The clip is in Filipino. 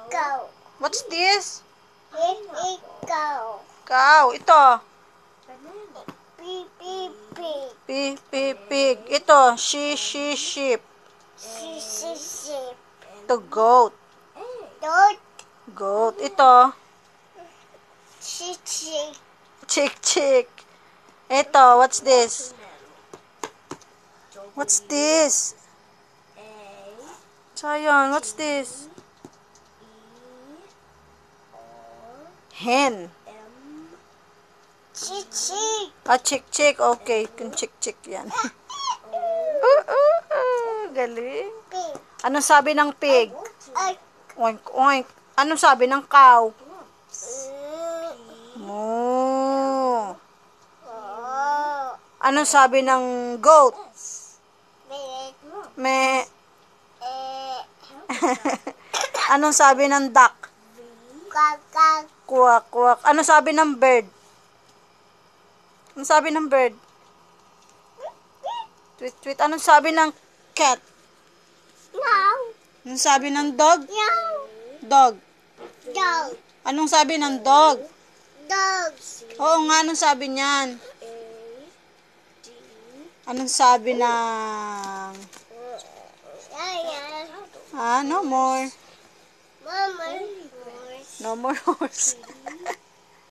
Cow. What's this? Cow. Cow. Ito. Pig. Ito. Sheep. Sheep. Ito, goat. Dog. Goat. Ito. Chick. Chick. Ito, what's this? What's this? Sayon, what's this? Hen. Chick. Chick. Okay, kung chick yan. Galing. Pig. Anong sabi ng pig? Egg. Oink, oink. Anong sabi ng cow? Moo. Anong sabi ng goat? Me. Anong sabi ng duck? Quack, quack. Anong sabi ng bird? Anong sabi ng bird? Tweet, tweet. Anong sabi ng cat? Anong sabi ng dog? Dog. Anong sabi ng dog? Dogs. Oo nga, anong sabi niyan? Anong sabi ng... No more. Mama. No more horse.